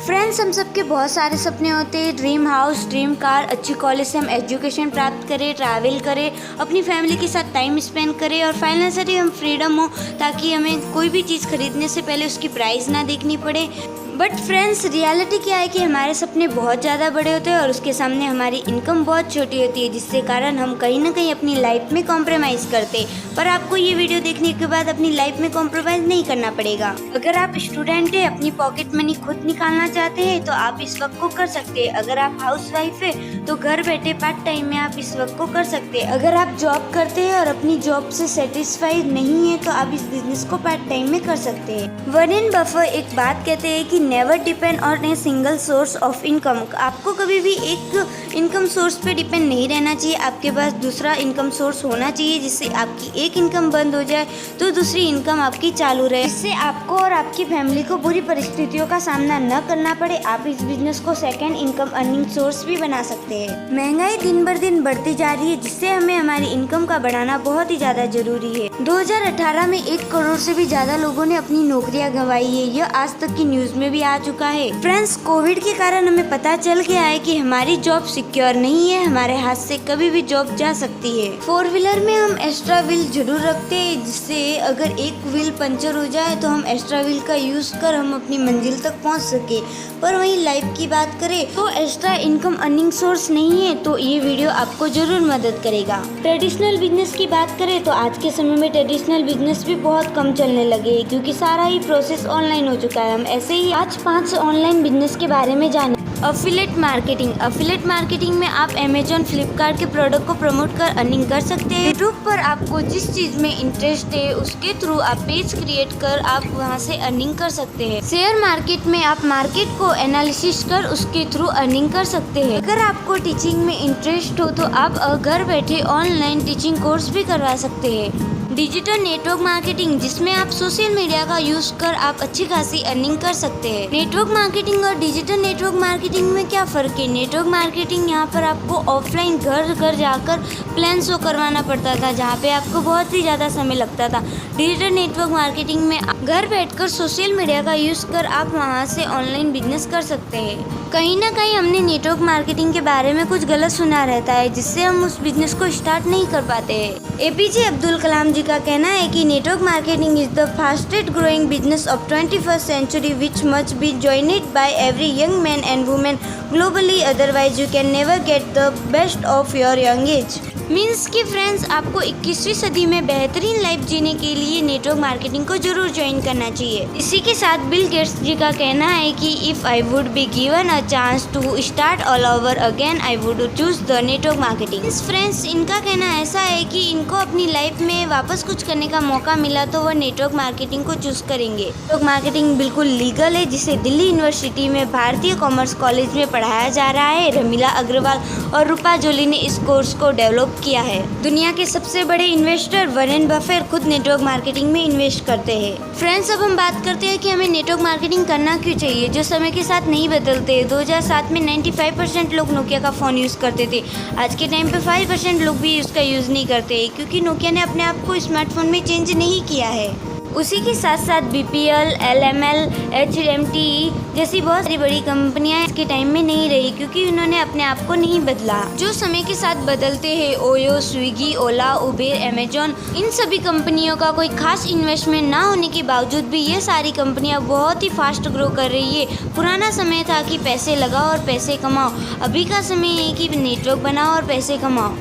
Friends, हम सबके बहुत सारे सपने होते हैं। ड्रीम हाउस, ड्रीम कार, अच्छी कॉलेज से हम एजुकेशन प्राप्त करें, ट्रैवल करें, अपनी फैमिली के साथ टाइम स्पेंड करें और फाइनेंशियली हम फ्रीडम हो, ताकि हमें कोई भी चीज़ खरीदने से पहले उसकी प्राइस ना देखनी पड़े। बट फ्रेंड्स, रियलिटी क्या है कि हमारे सपने बहुत ज़्यादा बड़े होते हैं और उसके सामने हमारी इनकम बहुत छोटी होती है, जिससे कारण हम कहीं ना कहीं अपनी लाइफ में कॉम्प्रोमाइज़ करते हैं। पर आपको ये वीडियो देखने के बाद अपनी लाइफ में कॉम्प्रोमाइज़ नहीं करना पड़ेगा। अगर आप स्टूडेंट हैं, अपनी पॉकेट मनी खुद निकालना चाहते हैं तो आप इस वक्त को कर सकते हैं। अगर आप हाउस वाइफ है तो घर बैठे पार्ट टाइम में आप इस वक्त को कर सकते हैं। अगर आप जॉब करते हैं और अपनी जॉब से सेटिस्फाइड नहीं है तो आप इस बिजनेस को पार्ट टाइम में कर सकते हैं। वॉरेन बफेट एक बात कहते हैं कि never depend on a single source of income. आपको कभी भी एक इनकम सोर्स पे डिपेंड नहीं रहना चाहिए। आपके पास दूसरा इनकम सोर्स होना चाहिए, जिससे आपकी एक इनकम बंद हो जाए तो दूसरी इनकम आपकी चालू रहे, जिससे आपको और आपकी फैमिली को बुरी परिस्थितियों का सामना न करना पड़े। आप इस बिजनेस को सेकेंड इनकम अर्निंग सोर्स भी बना सकते हैं। महंगाई दिन बर दिन बढ़ती जा रही है, जिससे हमें हमारी इनकम का बढ़ाना बहुत ही ज्यादा जरूरी है। 2018 में 1 करोड़ से भी ज्यादा लोगों ने अपनी नौकरियां गंवाई है। यह आज तक की न्यूज में भी आ चुका है। फ्रेंड्स, कोविड के कारण हमें पता चल गया है कि हमारी जॉब सिक्योर नहीं है, हमारे हाथ से कभी भी जॉब जा सकती है। 4 व्हीलर में हम एक्स्ट्रा व्हील जरूर रखते हैं, जिससे अगर एक व्हील पंचर हो जाए तो हम एक्स्ट्रा व्हील का यूज कर हम अपनी मंजिल तक पहुंच सके। पर वहीं लाइफ की बात करें तो एक्स्ट्रा इनकम अर्निंग सोर्स नहीं है, तो ये वीडियो आपको जरूर मदद करेगा। ट्रेडिशनल बिजनेस की बात करें तो आज के समय में ट्रेडिशनल बिजनेस भी बहुत कम चलने लगे हैं, क्योंकि सारा ही प्रोसेस ऑनलाइन हो चुका है। हम ऐसे ही आज 5 ऑनलाइन बिजनेस के बारे में जाने। Affiliate marketing. अफिलिएट मार्केटिंग में आप अमेजॉन, फ्लिपकार्ट के प्रोडक्ट को प्रमोट कर अर्निंग कर सकते हैं। यूट्यूब पर आपको जिस चीज में इंटरेस्ट है उसके थ्रू आप पेज क्रिएट कर आप वहां से अर्निंग कर सकते हैं। शेयर मार्केट में आप मार्केट को एनालिसिस कर उसके थ्रू अर्निंग कर सकते हैं। अगर आपको टीचिंग में इंटरेस्ट हो तो आप घर बैठे ऑनलाइन टीचिंग कोर्स भी करवा सकते हैं। डिजिटल नेटवर्क मार्केटिंग, जिसमें आप सोशल मीडिया का यूज कर आप अच्छी खासी अर्निंग कर सकते हैं। नेटवर्क मार्केटिंग और डिजिटल नेटवर्क मार्केटिंग में क्या फ़र्क है? नेटवर्क मार्केटिंग यहाँ पर आपको ऑफलाइन घर घर जाकर प्लान शो करवाना पड़ता था, जहाँ पे आपको बहुत ही ज़्यादा समय लगता था। डिजिटल नेटवर्क मार्केटिंग में घर बैठकर सोशल मीडिया का यूज़ कर आप वहाँ से ऑनलाइन बिजनेस कर सकते हैं। कहीं ना कहीं हमने नेटवर्क मार्केटिंग के बारे में कुछ गलत सुना रहता है, जिससे हम उस बिजनेस को स्टार्ट नहीं कर पाते हैं। एपीजे अब्दुल कलाम जी का कहना है कि network marketing is the fastest growing business of 21st century which must be joined by every young man and woman globally, otherwise you can never get the best of your young age। Means कि friends, आपको 21वीं सदी में बेहतरीन life जीने के लिए network marketing को जरूर ज्वाइन करना चाहिए। इसी के साथ बिल गेट्स जी का कहना है कि if I would be given a chance to start all over again I would choose the network marketing. Friends, इनका कहना ऐसा है कि इनको अपनी लाइफ में वापस कुछ करने का मौका मिला तो वह नेटवर्क मार्केटिंग को चूज करेंगे। नेटवर्क मार्केटिंग बिल्कुल लीगल है, जिसे दिल्ली यूनिवर्सिटी में भारतीय कॉमर्स कॉलेज में पढ़ाया जा रहा है। रमीला अग्रवाल और रूपा जोली ने इस कोर्स को डेवलप किया है। दुनिया के सबसे बड़े इन्वेस्टर वॉरेन बफेट खुद नेटवर्क मार्केटिंग में इन्वेस्ट करते हैं। फ्रेंड्स, अब हम बात करते हैं कि हमें नेटवर्क मार्केटिंग करना क्यों चाहिए, जो समय के साथ नहीं बदलते। 2007 में 95% लोग नोकिया का फ़ोन यूज़ करते थे। आज के टाइम पे 5% लोग भी उसका यूज़ नहीं करते, क्योंकि नोकिया ने अपने आप को स्मार्टफोन में चेंज नहीं किया है। उसी के साथ साथ बीपीएल, एलएमएल, एचएमटी जैसी बहुत सारी बड़ी कंपनियां इसके टाइम में नहीं रही, क्योंकि उन्होंने अपने आप को नहीं बदला। जो समय के साथ बदलते हैं, ओयो, स्विगी, ओला, उबेर, अमेजॉन, इन सभी कंपनियों का कोई खास इन्वेस्टमेंट ना होने के बावजूद भी ये सारी कंपनियां बहुत ही फास्ट ग्रो कर रही है। पुराना समय था कि पैसे लगाओ और पैसे कमाओ, अभी का समय है कि नेटवर्क बनाओ और पैसे कमाओ।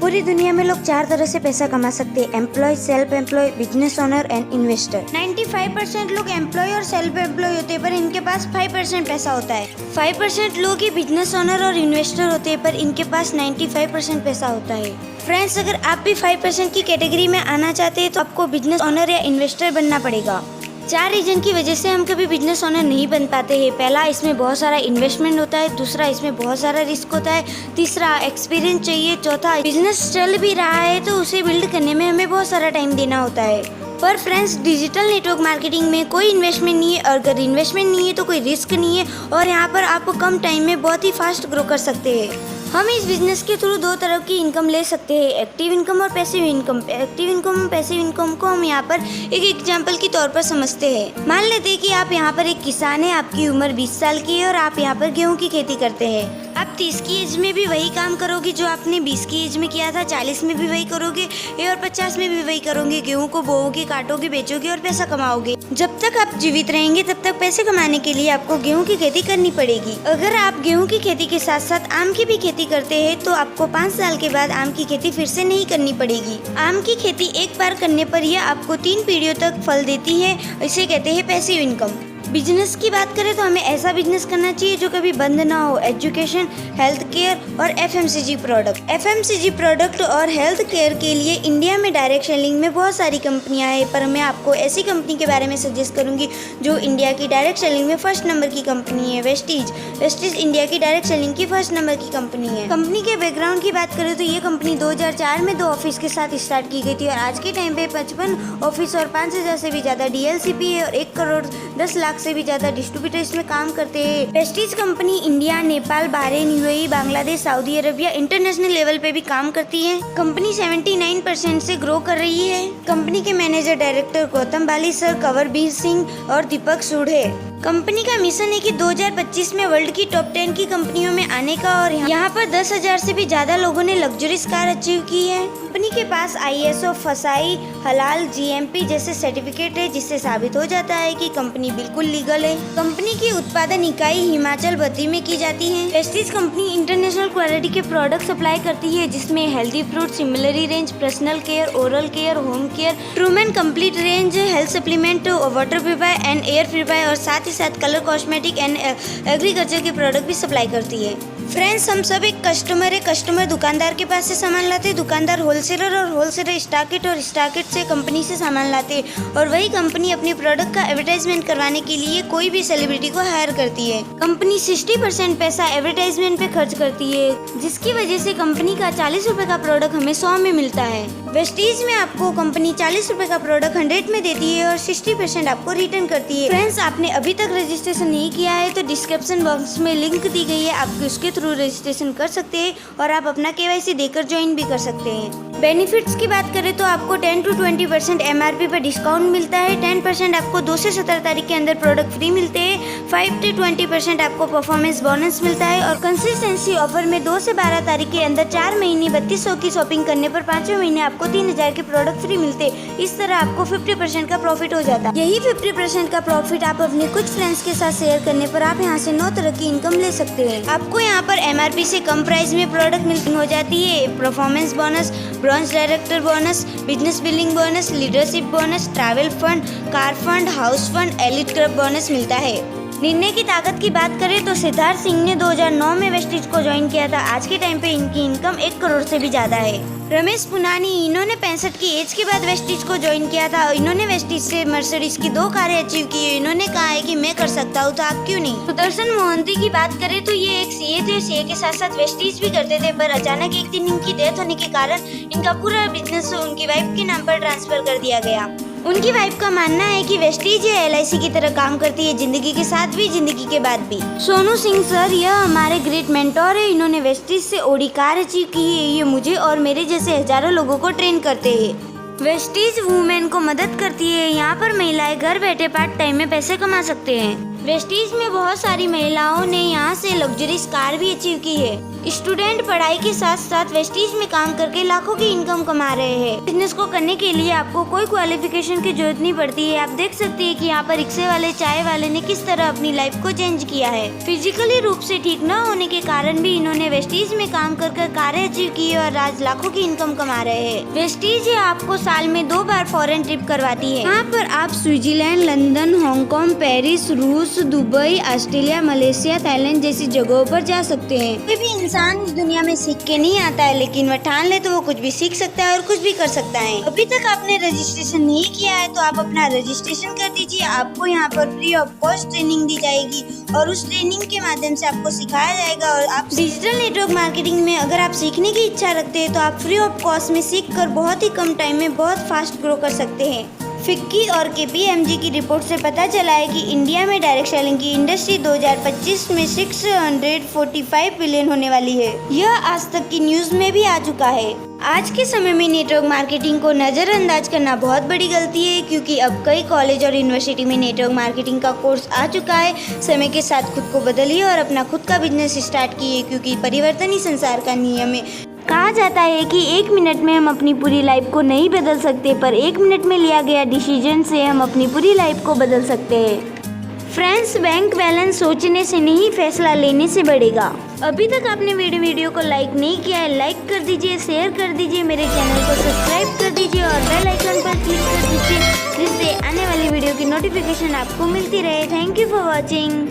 पूरी दुनिया में लोग 4 तरह से पैसा कमा सकते हैं: employ, self employ, business owner and investor. 95% लोग एम्प्लॉय और सेल्फ एम्प्लॉय होते हैं, पर इनके पास 5% पैसा होता है। 5% लोग ही बिजनेस ओनर और इन्वेस्टर होते हैं, पर इनके पास 95% पैसा होता है। फ्रेंड्स, अगर आप भी 5% की कैटेगरी में आना चाहते हैं तो आपको बिजनेस ओनर या इन्वेस्टर बनना पड़ेगा। 4 रीजन की वजह से हम कभी बिजनेस ओनर नहीं बन पाते हैं। पहला, इसमें बहुत सारा इन्वेस्टमेंट होता है। दूसरा, इसमें बहुत सारा रिस्क होता है। तीसरा, एक्सपीरियंस चाहिए। चौथा, बिजनेस चल भी रहा है तो उसे बिल्ड करने में हमें बहुत सारा टाइम देना होता है। पर फ्रेंड्स, डिजिटल नेटवर्क मार्केटिंग में कोई इन्वेस्टमेंट नहीं है, और अगर इन्वेस्टमेंट नहीं है तो कोई रिस्क नहीं है, और यहाँ पर आप कम टाइम में बहुत ही फास्ट ग्रो कर सकते हैं। हम इस बिजनेस के थ्रू दो तरह की इनकम ले सकते हैं, एक्टिव इनकम और पैसिव इनकम। एक्टिव इनकम और पैसिव इनकम को हम यहाँ पर एक एग्जांपल के तौर पर समझते हैं। मान लेते हैं कि आप यहाँ पर एक किसान हैं, आपकी उम्र 20 साल की है और आप यहाँ पर गेहूँ की खेती करते हैं। आप 30 की एज में भी वही काम करोगे जो आपने 20 की एज में किया था, 40 में भी वही करोगे और 50 में भी वही करोगे। गेहूँ को बोओगे, काटोगे, बेचोगे और पैसा कमाओगे। जब तक आप जीवित रहेंगे तब तक पैसे कमाने के लिए आपको गेहूँ की खेती करनी पड़ेगी। अगर आप गेहूँ की खेती के साथ साथ आम की भी खेती करते हैं तो आपको 5 साल के बाद आम की खेती फिर से नहीं करनी पड़ेगी। आम की खेती एक बार करने पर यह आपको 3 पीढ़ियों तक फल देती है। इसे कहते हैं पैसिव इनकम। बिजनेस की बात करें तो हमें ऐसा बिजनेस करना चाहिए जो कभी बंद ना हो। एजुकेशन, हेल्थ केयर और एफएमसीजी प्रोडक्ट। एफएमसीजी प्रोडक्ट और हेल्थ केयर के लिए इंडिया में डायरेक्ट सेलिंग में बहुत सारी कंपनियां हैं, पर मैं आपको ऐसी कंपनी के बारे में सजेस्ट करूंगी जो इंडिया की डायरेक्ट सेलिंग में फर्स्ट नंबर की कंपनी है, वेस्टीज। वेस्टीज इंडिया की डायरेक्ट सेलिंग की फर्स्ट नंबर की कंपनी है। कंपनी के बैकग्राउंड की बात करें तो ये कंपनी 2004 में 2 ऑफिस के साथ स्टार्ट की गई थी और आज के टाइम पे 55 ऑफिस और 5000 से भी ज्यादा डीएलसीपी है और 1 करोड़ 10 लाख से भी ज्यादा डिस्ट्रीब्यूटर्स में काम करते हैं। Vestige company India, Nepal, Bahrain, UAE, Bangladesh, Saudi Arabia international level पे भी काम करती है। कंपनी 79% से ग्रो कर रही है। कंपनी के मैनेजर डायरेक्टर गौतम बाली सर, कंवरबीर सिंह और दीपक सूढ़ है। कंपनी का मिशन है कि 2025 में वर्ल्ड की टॉप 10 की कंपनियों में आने का और यहाँ पर 10,000 से भी ज्यादा लोगों ने लग्जरीज कार अचीव की है। कंपनी के पास ISO, फसाई, हलाल, GMP जैसे सर्टिफिकेट है जिससे साबित हो जाता है कि कंपनी बिल्कुल लीगल है। कंपनी की उत्पादन इकाई हिमाचल बद्री में की जाती है। वेस्टीज कंपनी इंटरनेशनल क्वालिटी के प्रोडक्ट सप्लाई करती है जिसमें healthy fruit, similarly range, personal care, oral care, home care, Truman complete range, health supplement, water purifier and air purifier और साथ ही साथ कलर कॉस्मेटिक एंड एग्रीकल्चर के प्रोडक्ट भी सप्लाई करती है। फ्रेंड्स, हम सब एक कस्टमर है। कस्टमर दुकानदार के पास से सामान लाते हैं, दुकानदार होलसेलर और होलसेलर स्टॉकिट और स्टॉकिट से कंपनी से सामान लाते हैं और वही कंपनी अपनी प्रोडक्ट का एडवर्टाइजमेंट करवाने के लिए कोई भी सेलिब्रिटी को हायर करती है। कंपनी 60% पैसा एडवर्टाइजमेंट पे खर्च करती है जिसकी वजह से कंपनी का 40 रुपए का प्रोडक्ट हमें 100 में मिलता है। वेस्टीज में आपको कंपनी 40 रुपए का प्रोडक्ट 100 में देती है और 60% आपको रिटर्न करती है। फ्रेंड्स, आपने अभी तक रजिस्ट्रेशन नहीं किया है तो डिस्क्रिप्शन बॉक्स में लिंक दी गई है, आप उसके थ्रू रजिस्ट्रेशन कर सकते हैं और आप अपना KYC देकर ज्वाइन भी कर सकते हैं। बेनिफिट्स की बात करें तो आपको 10 to 20% MRP पर डिस्काउंट मिलता है। 10% आपको 2 से 17 तारीख के अंदर प्रोडक्ट फ्री मिलते हैं। 5 to 20% आपको परफॉर्मेंस बोनस मिलता है और कंसिस्टेंसी ऑफर में 2 से 12 तारीख के अंदर 4 महीने 3200 की शॉपिंग करने पर 5वें महीने आपको 3000 के प्रोडक्ट फ्री मिलते हैं। इस तरह आपको 50% का प्रॉफिट हो जाता है। यही 50% का प्रॉफिट आप अपने कुछ फ्रेंड्स के साथ शेयर करने पर आप यहाँ से 9 तरह की इनकम ले सकते हैं। आपको यहाँ पर MRP से कम प्राइस में प्रोडक्ट मिलती हो जाती है। Performance bonus, bronze director bonus, business building bonus, leadership bonus, travel fund, car fund, house fund, elite club bonus मिलता है। निर्णय की ताकत की बात करें तो सिद्धार्थ सिंह ने 2009 में वेस्टीज को ज्वाइन किया था। आज के टाइम पे इनकी इनकम 1 करोड़ से भी ज्यादा है। रमेश पुनानी, इन्होंने 65 की एज के बाद वेस्टीज को ज्वाइन किया था। इन्होंने वेस्टीज से मर्सिडीज की 2 कारें अचीव की है। इन्होंने कहा है कि मैं कर सकता हूँ तो आप क्यों नहीं। सुदर्शन मोहंती की बात करें तो ये एक CA थे। CA के साथ साथ वेस्टीज भी करते थे, पर अचानक एक दिन इनकी डेथ होने के कारण इनका पूरा बिजनेस उनकी वाइफ के नाम पर ट्रांसफर कर दिया गया। उनकी वाइफ का मानना है कि वेस्टीज LIC की तरह काम करती है, जिंदगी के साथ भी जिंदगी के बाद भी। सोनू सिंह सर, यह हमारे ग्रेट मेंटोर है। इन्होंने वेस्टीज से ऑडी कार अचीव की है। ये मुझे और मेरे जैसे हजारों लोगों को ट्रेन करते हैं। वेस्टीज वुमेन को मदद करती है। यहाँ पर महिलाएं घर बैठे पार्ट टाइम में पैसे कमा सकते हैं। वेस्टीज में बहुत सारी महिलाओं ने यहाँ से लग्जरीज कार भी अचीव की है। स्टूडेंट पढ़ाई के साथ साथ वेस्टीज में काम करके लाखों की इनकम कमा रहे हैं। बिजनेस को करने के लिए आपको कोई क्वालिफिकेशन की जरूरत नहीं पड़ती है। आप देख सकते हैं कि यहाँ पर रिक्शे वाले, चाय वाले ने किस तरह अपनी लाइफ को चेंज किया है। फिजिकली रूप से ठीक न होने के कारण भी इन्होंने वेस्टीज में काम कर कारें अचीव की है और आज लाखों की इनकम कमा रहे हैं। वेस्टीज आपको साल में 2 बार फॉरेन ट्रिप करवाती है। यहाँ पर आप स्विट्जरलैंड, लंदन, हांगकांग, पेरिस, रूस, दुबई, ऑस्ट्रेलिया, मलेशिया, थाईलैंड जैसी जगहों पर जा सकते हैं। कोई भी इंसान इस दुनिया में सीख के नहीं आता है, लेकिन वह ठान ले तो वो कुछ भी सीख सकता है और कुछ भी कर सकता है। अभी तक आपने रजिस्ट्रेशन नहीं किया है तो आप अपना रजिस्ट्रेशन कर दीजिए। आपको यहाँ पर फ्री ऑफ कॉस्ट ट्रेनिंग दी जाएगी और उस ट्रेनिंग के माध्यम से आपको सिखाया जाएगा। और आप डिजिटल नेटवर्क मार्केटिंग में अगर आप सीखने की इच्छा रखते हैं तो आप फ्री ऑफ कॉस्ट में सीख कर बहुत ही कम टाइम में बहुत फास्ट ग्रो कर सकते हैं। फिक्की और KPMG की रिपोर्ट से पता चला है कि इंडिया में डायरेक्ट सेलिंग की इंडस्ट्री 2025 में 645 बिलियन होने वाली है। यह आज तक की न्यूज़ में भी आ चुका है। आज के समय में नेटवर्क मार्केटिंग को नज़रअंदाज करना बहुत बड़ी गलती है, क्योंकि अब कई कॉलेज और यूनिवर्सिटी में नेटवर्क मार्केटिंग का कोर्स आ चुका है। समय के साथ खुद को बदलिए और अपना खुद का बिजनेस स्टार्ट कीजिए, क्योंकि परिवर्तन ही संसार का नियम है। कहा जाता है कि 1 मिनट में हम अपनी पूरी लाइफ को नहीं बदल सकते, पर 1 मिनट में लिया गया डिसीजन से हम अपनी पूरी लाइफ को बदल सकते हैं। फ्रेंड्स, बैंक बैलेंस सोचने से नहीं, फैसला लेने से बढ़ेगा। अभी तक आपने मेरे वीडियो को लाइक नहीं किया है, लाइक कर दीजिए, शेयर कर दीजिए, मेरे चैनल को सब्सक्राइब कर दीजिए और बेल आइकन पर क्लिक कर दीजिए, जिससे आने वाली वीडियो की नोटिफिकेशन आपको मिलती रहे। Thank you for watching.